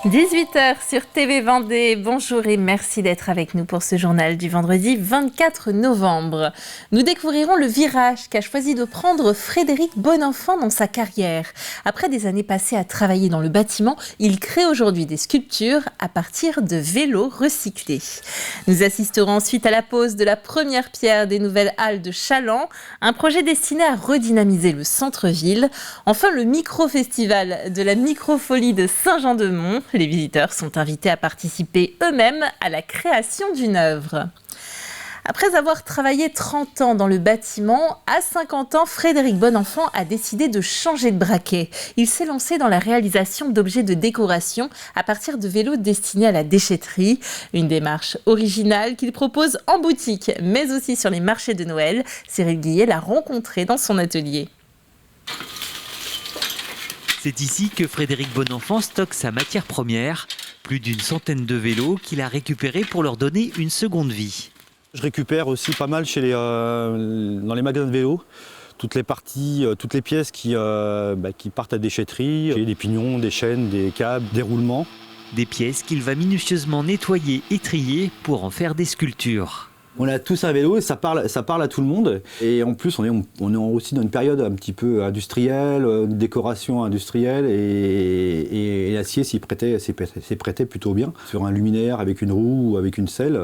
18h sur TV Vendée. Bonjour et merci d'être avec nous pour ce journal du vendredi 24 novembre. Nous découvrirons le virage qu'a choisi de prendre Frédéric Bonenfant dans sa carrière. Après des années passées à travailler dans le bâtiment, il crée aujourd'hui des sculptures à partir de vélos recyclés. Nous assisterons ensuite à la pose de la première pierre des nouvelles halles de Chaland, un projet destiné à redynamiser le centre-ville. Enfin, le micro-festival de la microfolie de Saint-Jean-de-Mont. Les visiteurs sont invités à participer eux-mêmes à la création d'une œuvre. Après avoir travaillé 30 ans dans le bâtiment, à 50 ans, Frédéric Bonenfant a décidé de changer de braquet. Il s'est lancé dans la réalisation d'objets de décoration à partir de vélos destinés à la déchetterie. Une démarche originale qu'il propose en boutique, mais aussi sur les marchés de Noël. Cyril Guillet l'a rencontré dans son atelier. C'est ici que Frédéric Bonenfant stocke sa matière première, plus d'une centaine de vélos qu'il a récupérés pour leur donner une seconde vie. Je récupère aussi pas mal dans les magasins de vélos, toutes les parties, toutes les pièces qui partent à déchetterie. J'ai des pignons, des chaînes, des câbles, des roulements. Des pièces qu'il va minutieusement nettoyer et trier pour en faire des sculptures. On a tous un vélo et ça parle à tout le monde. Et en plus, on est aussi dans une période un petit peu industrielle, une décoration industrielle. Et l'acier s'y prêtait plutôt bien. Sur un luminaire avec une roue ou avec une selle,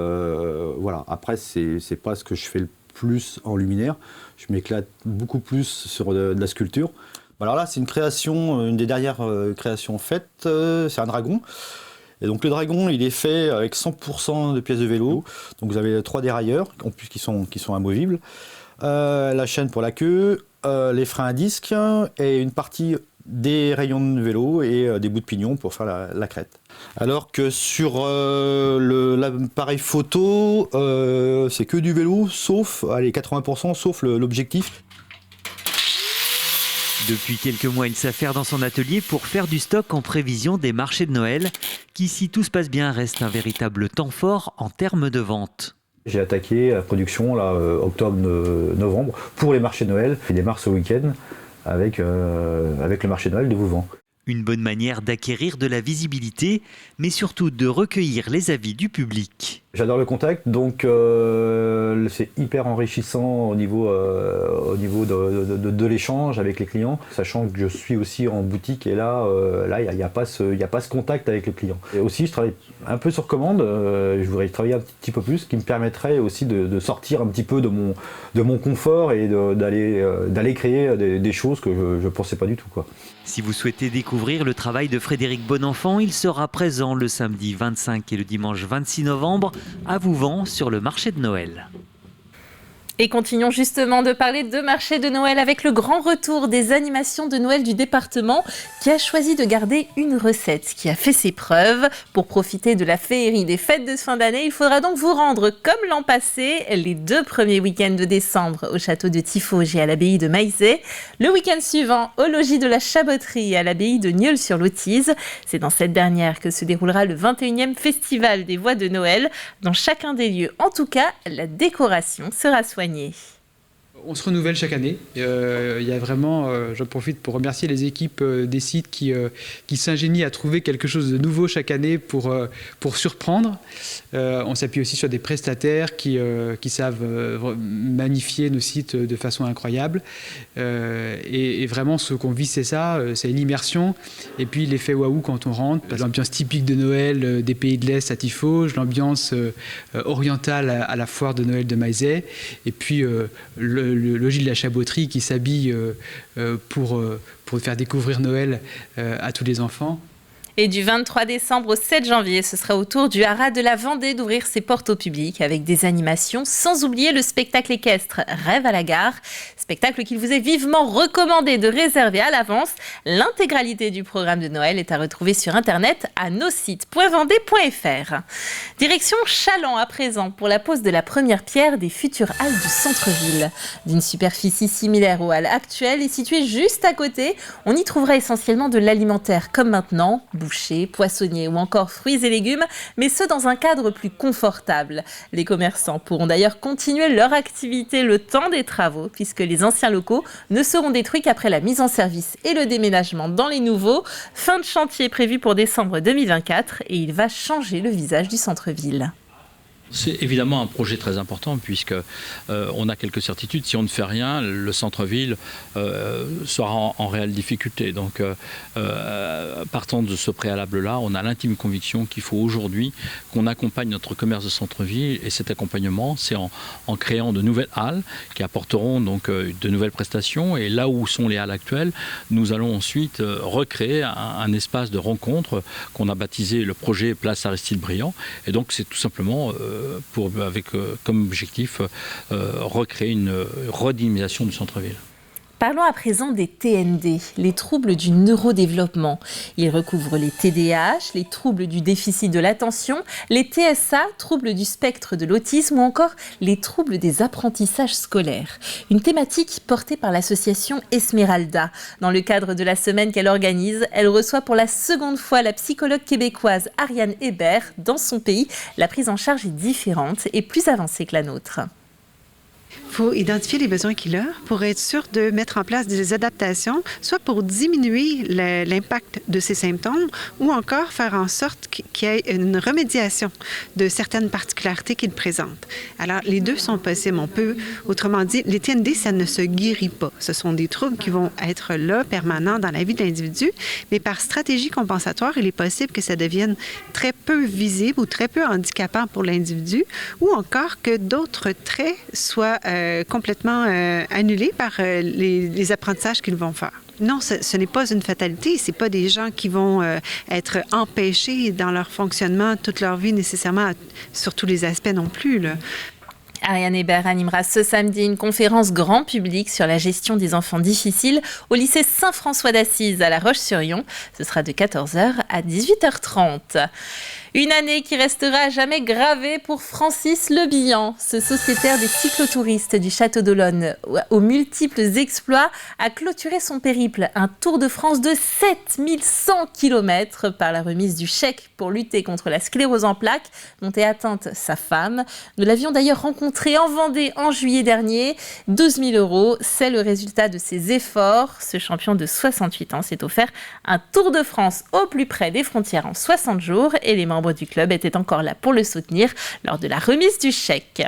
voilà. Après, c'est pas ce que je fais le plus en luminaire. Je m'éclate beaucoup plus sur de la sculpture. Alors là, c'est une création, une des dernières créations faites. C'est un dragon. Et donc le dragon, il est fait avec 100% de pièces de vélo. Donc vous avez 3 dérailleurs, en plus qui sont amovibles, la chaîne pour la queue, les freins à disque et une partie des rayons de vélo et des bouts de pignon pour faire la crête. Alors que sur l'appareil photo, c'est que du vélo, sauf 80%, sauf l'objectif. Depuis quelques mois, il s'affaire dans son atelier pour faire du stock en prévision des marchés de Noël, qui, si tout se passe bien, reste un véritable temps fort en termes de vente. J'ai attaqué la production octobre-novembre pour les marchés de Noël. Je démarre ce week-end avec le marché de Noël de Vouvant. Une bonne manière d'acquérir de la visibilité, mais surtout de recueillir les avis du public. J'adore le contact, donc c'est hyper enrichissant au niveau de l'échange avec les clients, sachant que je suis aussi en boutique et là il n'y a pas ce contact avec le client. Et aussi je travaille un peu sur commande, je voudrais travailler un petit peu plus, ce qui me permettrait aussi de sortir un petit peu de mon confort et d'aller créer des choses que je ne pensais pas du tout, quoi. Si vous souhaitez découvrir le travail de Frédéric Bonenfant, il sera présent le samedi 25 et le dimanche 26 novembre à Vouvant sur le marché de Noël. Et continuons justement de parler de marché de Noël avec le grand retour des animations de Noël du département qui a choisi de garder une recette qui a fait ses preuves. Pour profiter de la féerie des fêtes de fin d'année, il faudra donc vous rendre comme l'an passé, les 2 premiers week-ends de décembre au château de Tiffauges et à l'abbaye de Maizet. Le week-end suivant au logis de la Chaboterie et à l'abbaye de Nieul-sur-Lotise. C'est dans cette dernière que se déroulera le 21e festival des voix de Noël. Dans chacun des lieux, en tout cas, la décoration sera soignée. On se renouvelle chaque année. Il y a vraiment, j'en profite pour remercier les équipes des sites qui s'ingénient à trouver quelque chose de nouveau chaque année pour surprendre. On s'appuie aussi sur des prestataires qui savent magnifier nos sites de façon incroyable. Et vraiment, ce qu'on vit, c'est ça, c'est l'immersion. Et puis l'effet waouh quand on rentre. L'ambiance typique de Noël des pays de l'Est à Tiffauges, l'ambiance orientale à la foire de Noël de Maizet. Et puis le logis de la Chaboterie qui s'habille pour faire découvrir Noël à tous les enfants. Et du 23 décembre au 7 janvier, ce sera au tour du Haras de la Vendée d'ouvrir ses portes au public avec des animations, sans oublier le spectacle équestre Rêve à la gare. Spectacle qu'il vous est vivement recommandé de réserver à l'avance. L'intégralité du programme de Noël est à retrouver sur internet à nosite.vendée.fr. Direction Chaland à présent pour la pose de la première pierre des futures halles du centre-ville. D'une superficie similaire aux halles actuelles et située juste à côté, on y trouvera essentiellement de l'alimentaire comme maintenant. boucher, poissonnier ou encore fruits et légumes, mais ce dans un cadre plus confortable. Les commerçants pourront d'ailleurs continuer leur activité le temps des travaux, puisque les anciens locaux ne seront détruits qu'après la mise en service et le déménagement dans les nouveaux. Fin de chantier prévue pour décembre 2024 et il va changer le visage du centre-ville. C'est évidemment un projet très important puisque on a quelques certitudes. Si on ne fait rien, le centre-ville sera en réelle difficulté. Donc, partant de ce préalable-là, on a l'intime conviction qu'il faut aujourd'hui qu'on accompagne notre commerce de centre-ville. Et cet accompagnement, c'est en créant de nouvelles halles qui apporteront donc de nouvelles prestations. Et là où sont les halles actuelles, nous allons ensuite recréer un espace de rencontre qu'on a baptisé le projet Place Aristide Briand. Et donc, c'est tout simplement avec comme objectif recréer une redynamisation du centre-ville. Parlons à présent des TND, les troubles du neurodéveloppement. Ils recouvrent les TDAH, les troubles du déficit de l'attention, les TSA, troubles du spectre de l'autisme ou encore les troubles des apprentissages scolaires. Une thématique portée par l'association Esmeralda. Dans le cadre de la semaine qu'elle organise, elle reçoit pour la seconde fois la psychologue québécoise Ariane Hébert. Dans son pays, la prise en charge est différente et plus avancée que la nôtre. Il faut identifier les besoins qu'il a pour être sûr de mettre en place des adaptations, soit pour diminuer l'impact de ses symptômes ou encore faire en sorte qu'il y ait une remédiation de certaines particularités qu'il présente. Alors, les deux sont possibles. On peut, autrement dit, les TND, ça ne se guérit pas. Ce sont des troubles qui vont être là, permanents dans la vie de l'individu, mais par stratégie compensatoire, il est possible que ça devienne très peu visible ou très peu handicapant pour l'individu ou encore que d'autres traits soient complètement annulés par les apprentissages qu'ils vont faire. Non, ce n'est pas une fatalité. Ce n'est pas des gens qui vont être empêchés dans leur fonctionnement toute leur vie nécessairement, sur tous les aspects non plus, là. Ariane Hébert animera ce samedi une conférence grand public sur la gestion des enfants difficiles au lycée Saint-François d'Assise à La Roche-sur-Yon. Ce sera de 14h à 18h30. Une année qui restera à jamais gravée pour Francis Lebihan. Ce sociétaire des cyclotouristes du Château d'Olonne, aux multiples exploits, a clôturé son périple. Un Tour de France de 7100 km par la remise du chèque pour lutter contre la sclérose en plaques dont est atteinte sa femme. Nous l'avions d'ailleurs rencontré en Vendée en juillet dernier. 12 000 €, c'est le résultat de ses efforts. Ce champion de 68 ans s'est offert un Tour de France au plus près des frontières en 60 jours et les membres du club étaient encore là pour le soutenir lors de la remise du chèque.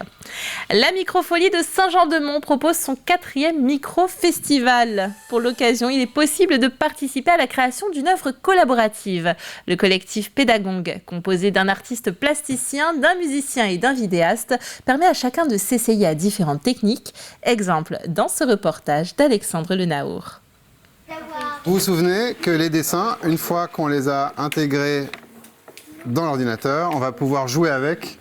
La Microfolie de Saint-Jean-de-Mont propose son 4e micro-festival. Pour l'occasion, il est possible de participer à la création d'une œuvre collaborative. Le collectif Pédagongue, composé d'un artiste plasticien, d'un musicien et d'un vidéaste, permet à chacun de s'essayer à différentes techniques. Exemple dans ce reportage d'Alexandre Lenaour. Vous vous souvenez que les dessins, une fois qu'on les a intégrés dans l'ordinateur, on va pouvoir jouer avec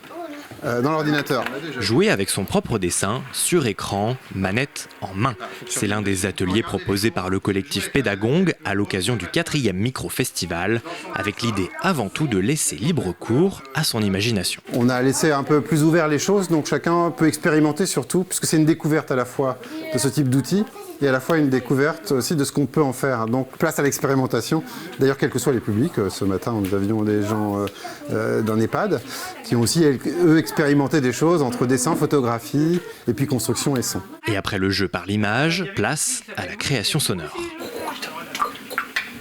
dans l'ordinateur. Jouer avec son propre dessin, sur écran, manette en main. C'est l'un des ateliers proposés par le collectif Pédagongue à l'occasion du 4e micro-festival, avec l'idée avant tout de laisser libre cours à son imagination. On a laissé un peu plus ouvert les choses, donc chacun peut expérimenter surtout, puisque c'est une découverte à la fois de ce type d'outils et à la fois une découverte aussi de ce qu'on peut en faire. Donc place à l'expérimentation, d'ailleurs quels que soient les publics. Ce matin, nous avions des gens d'un EHPAD qui ont aussi, eux, expérimenté des choses entre dessin, photographie et puis construction et son. Et après le jeu par l'image, place à la création sonore.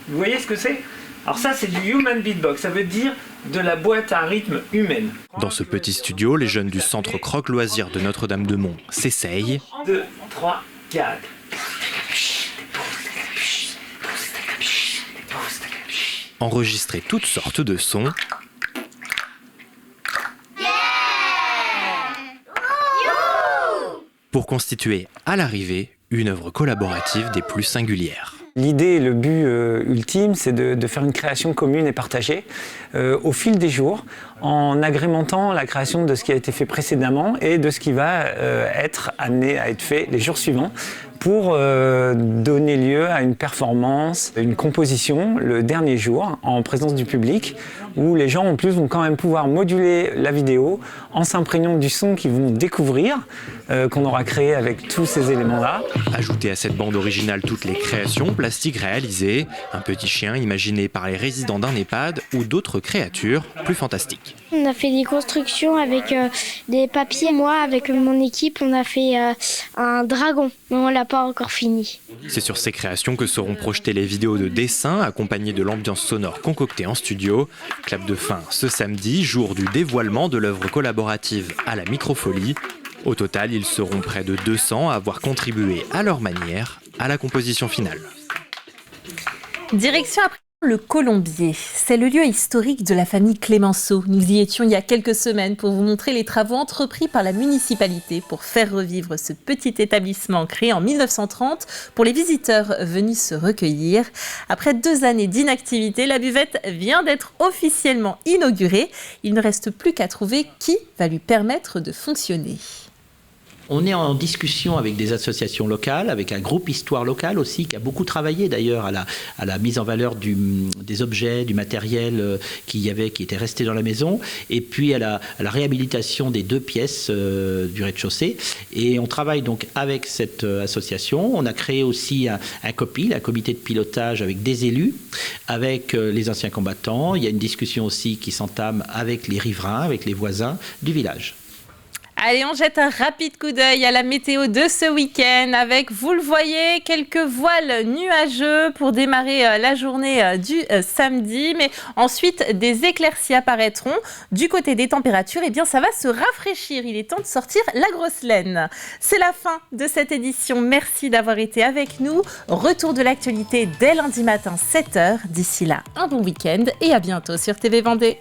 Vous voyez ce que c'est ? Alors ça, c'est du human beatbox, ça veut dire de la boîte à rythme humaine. Dans ce petit studio, les jeunes du centre Croque-Loisirs de Notre-Dame-de-Mont s'essayent. 2, 3, 4... enregistrer toutes sortes de sons pour constituer à l'arrivée une œuvre collaborative des plus singulières. L'idée, le but ultime, c'est de faire une création commune et partagée au fil des jours, en agrémentant la création de ce qui a été fait précédemment et de ce qui va être amené à être fait les jours suivants, pour donner lieu à une performance, une composition le dernier jour en présence du public où les gens en plus vont quand même pouvoir moduler la vidéo en s'imprégnant du son qu'ils vont découvrir, qu'on aura créé avec tous ces éléments-là. Ajoutez à cette bande originale toutes les créations plastiques réalisées, un petit chien imaginé par les résidents d'un EHPAD ou d'autres créatures plus fantastiques. On a fait des constructions avec des papiers. Moi, avec mon équipe, on a fait un dragon, mais on l'a pas encore fini. C'est sur ces créations que seront projetées les vidéos de dessin accompagnées de l'ambiance sonore concoctée en studio. Clap de fin ce samedi, jour du dévoilement de l'œuvre collaborative à la Microfolie. Au total, ils seront près de 200 à avoir contribué à leur manière à la composition finale. Direction après le Colombier. C'est le lieu historique de la famille Clémenceau. Nous y étions il y a quelques semaines pour vous montrer les travaux entrepris par la municipalité pour faire revivre ce petit établissement créé en 1930 pour les visiteurs venus se recueillir. Après 2 années d'inactivité, la buvette vient d'être officiellement inaugurée. Il ne reste plus qu'à trouver qui va lui permettre de fonctionner. On est en discussion avec des associations locales, avec un groupe Histoire locale aussi, qui a beaucoup travaillé d'ailleurs à la mise en valeur des objets, du matériel qui était resté dans la maison, et puis à la réhabilitation des 2 pièces du rez-de-chaussée. Et on travaille donc avec cette association. On a créé aussi un COPIL, un comité de pilotage avec des élus, avec les anciens combattants. Il y a une discussion aussi qui s'entame avec les riverains, avec les voisins du village. Allez, on jette un rapide coup d'œil à la météo de ce week-end avec, vous le voyez, quelques voiles nuageux pour démarrer la journée du samedi. Mais ensuite, des éclaircies apparaîtront. Du côté des températures, eh bien, ça va se rafraîchir. Il est temps de sortir la grosse laine. C'est la fin de cette édition. Merci d'avoir été avec nous. Retour de l'actualité dès lundi matin, 7h. D'ici là, un bon week-end et à bientôt sur TV Vendée.